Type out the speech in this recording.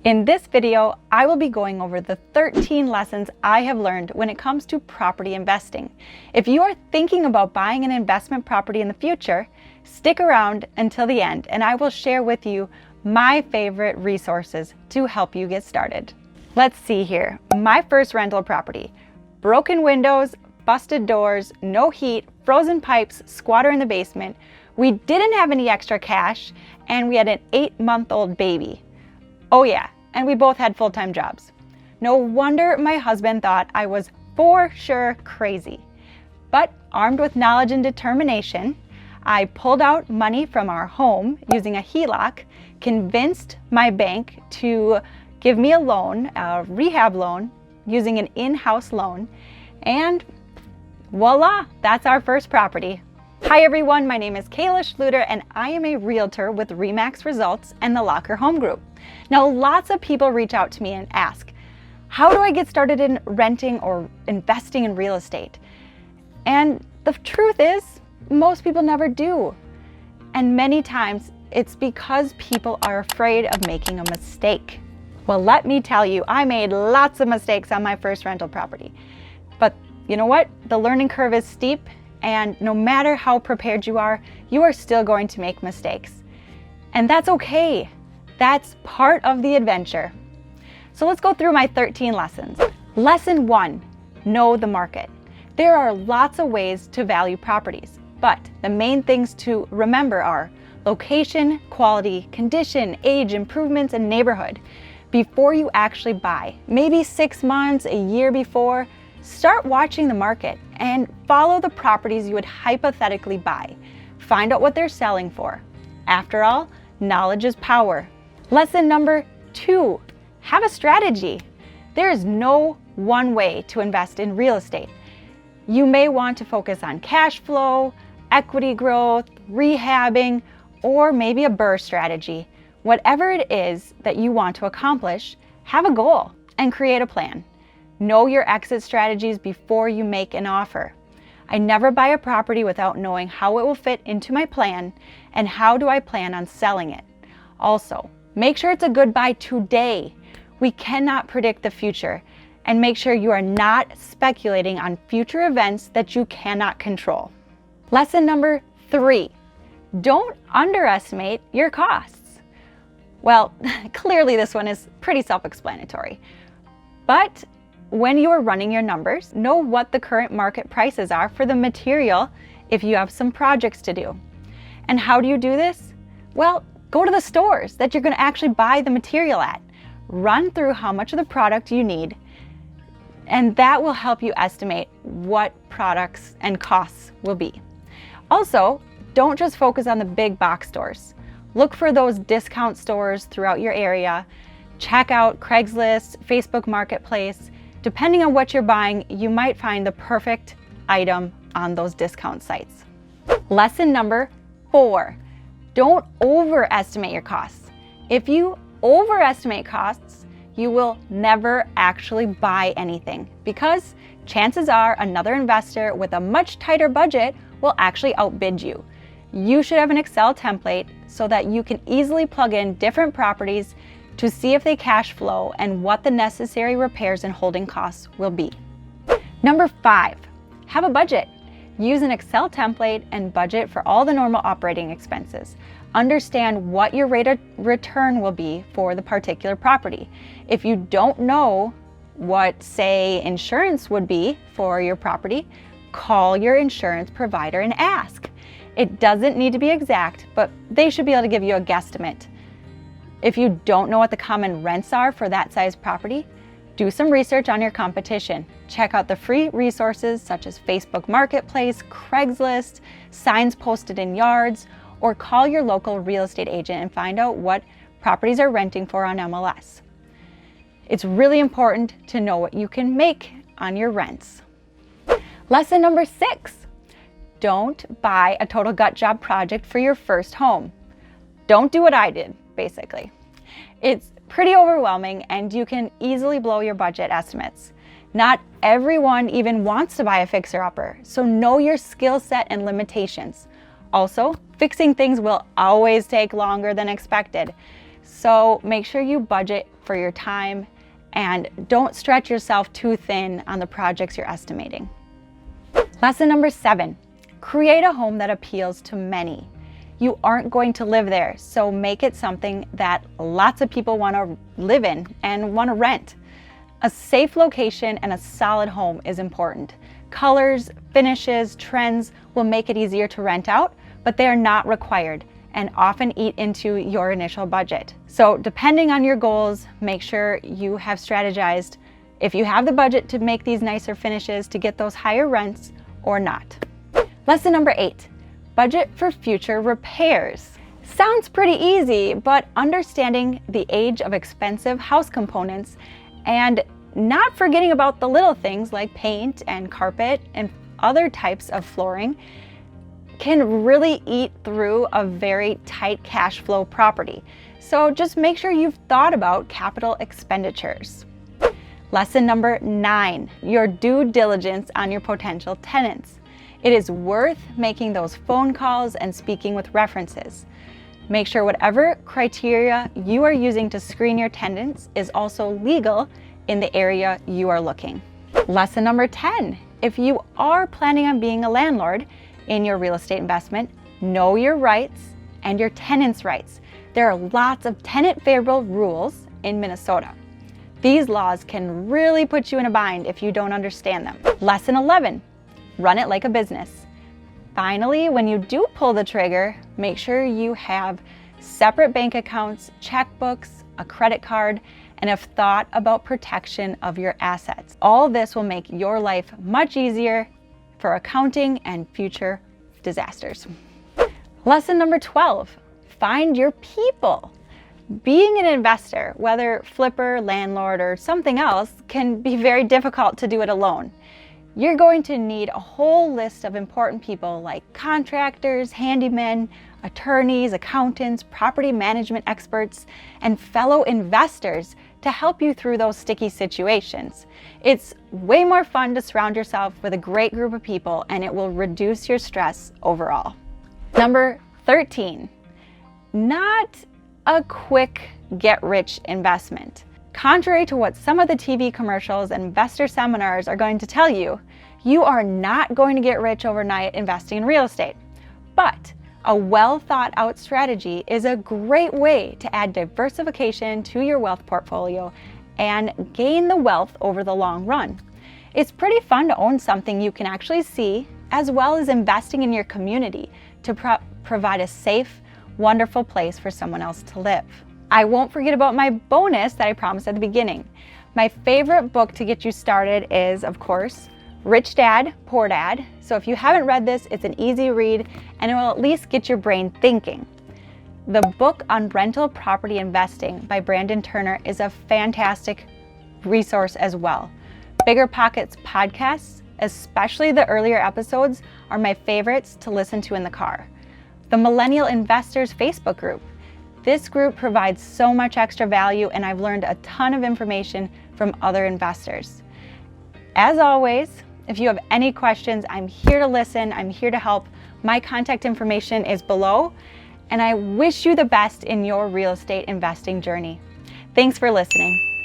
In this video, I will be going over the 13 lessons I have learned when it comes to property investing. If you are thinking about buying an investment property in the future, stick around until the end and I will share with you my favorite resources to help you get started. Let's see here. My first rental property. Broken windows, busted doors, no heat, frozen pipes, squatter in the basement. We didn't have any extra cash and we had an 8-month-old baby. Oh yeah, and we both had full-time jobs. No wonder my husband thought I was for sure crazy. But armed with knowledge and determination, I pulled out money from our home using a HELOC, convinced my bank to give me a loan, a rehab loan, using an in-house loan, and voila, that's our first property. Hi everyone, my name is Cayla Schluter and I am a realtor with RE/MAX Results and the Locker Home Group. Now, lots of people reach out to me and ask, how do I get started in renting or investing in real estate? And the truth is, most people never do. And many times it's because people are afraid of making a mistake. Well, let me tell you, I made lots of mistakes on my first rental property. But you know what? The learning curve is steep, and no matter how prepared you are still going to make mistakes. And that's okay. That's part of the adventure. So let's go through my 13 lessons. Lesson 1, know the market. There are lots of ways to value properties, but the main things to remember are location, quality, condition, age, improvements, and neighborhood. Before you actually buy, maybe 6 months, a year before, start watching the market and follow the properties you would hypothetically buy. Find out what they're selling for. After all, knowledge is power. Lesson number 2, have a strategy. There is no one way to invest in real estate. You may want to focus on cash flow, equity growth, rehabbing, or maybe a BRRRR strategy. Whatever it is that you want to accomplish, have a goal and create a plan. Know your exit strategies before you make an offer. I never buy a property without knowing how it will fit into my plan and how do I plan on selling it. Also, make sure it's a good buy today. We cannot predict the future, and make sure you are not speculating on future events that you cannot control. Lesson number 3, don't underestimate your costs. Well, clearly this one is pretty self-explanatory, but when you are running your numbers, know what the current market prices are for the material if you have some projects to do. And how do you do this? Well, go to the stores that you're going to actually buy the material at. Run through how much of the product you need, and that will help you estimate what products and costs will be. Also, don't just focus on the big box stores. Look for those discount stores throughout your area. Check out Craigslist, Facebook Marketplace. Depending on what you're buying, you might find the perfect item on those discount sites. Lesson number 4, don't overestimate your costs. If you overestimate costs, you will never actually buy anything because chances are another investor with a much tighter budget will actually outbid you. You should have an Excel template so that you can easily plug in different properties to see if they cash flow and what the necessary repairs and holding costs will be. Number 5, have a budget. Use an Excel template and budget for all the normal operating expenses. Understand what your rate of return will be for the particular property. If you don't know what, say, insurance would be for your property, call your insurance provider and ask. It doesn't need to be exact, but they should be able to give you a guesstimate. If you don't know what the common rents are for that size property, do some research on your competition. Check out the free resources such as Facebook Marketplace, Craigslist, signs posted in yards, or call your local real estate agent and find out what properties are renting for on MLS. It's really important to know what you can make on your rents. Lesson number 6, don't buy a total gut job project for your first home. Don't do what I did, basically. It's pretty overwhelming and you can easily blow your budget estimates. Not everyone even wants to buy a fixer-upper, so know your skill set and limitations. Also, fixing things will always take longer than expected. So make sure you budget for your time and don't stretch yourself too thin on the projects you're estimating. Lesson number 7, create a home that appeals to many. You aren't going to live there, so make it something that lots of people want to live in and want to rent. A safe location and a solid home is important. Colors, finishes, trends will make it easier to rent out, but they are not required and often eat into your initial budget. So depending on your goals, make sure you have strategized if you have the budget to make these nicer finishes to get those higher rents or not. Lesson number 8, budget for future repairs. Sounds pretty easy, but understanding the age of expensive house components and not forgetting about the little things like paint and carpet and other types of flooring can really eat through a very tight cash flow property. So just make sure you've thought about capital expenditures. Lesson number 9, your due diligence on your potential tenants. It is worth making those phone calls and speaking with references. Make sure whatever criteria you are using to screen your tenants is also legal in the area you are looking. Lesson number 10, if you are planning on being a landlord in your real estate investment, know your rights and your tenants' rights. There are lots of tenant favorable rules in Minnesota. These laws can really put you in a bind if you don't understand them. Lesson 11, run it like a business. Finally, when you do pull the trigger, make sure you have separate bank accounts, checkbooks, a credit card, and have thought about protection of your assets. All this will make your life much easier for accounting and future disasters. Lesson number 12, find your people. Being an investor, whether flipper, landlord, or something else, can be very difficult to do it alone. You're going to need a whole list of important people like contractors, handymen, attorneys, accountants, property management experts, and fellow investors to help you through those sticky situations. It's way more fun to surround yourself with a great group of people, and it will reduce your stress overall. Number 13, not a quick get-rich investment. Contrary to what some of the TV commercials and investor seminars are going to tell you, you are not going to get rich overnight investing in real estate. But a well thought out strategy is a great way to add diversification to your wealth portfolio and gain the wealth over the long run. It's pretty fun to own something you can actually see, as well as investing in your community to provide a safe, wonderful place for someone else to live. I won't forget about my bonus that I promised at the beginning. My favorite book to get you started is, of course, Rich Dad, Poor Dad. So if you haven't read this, it's an easy read and it will at least get your brain thinking. The book on rental property investing by Brandon Turner is a fantastic resource as well. BiggerPockets Podcasts, especially the earlier episodes, are my favorites to listen to in the car. The Millennial Investors Facebook group. This group provides so much extra value, and I've learned a ton of information from other investors. As always, if you have any questions, I'm here to listen, I'm here to help. My contact information is below, and I wish you the best in your real estate investing journey. Thanks for listening.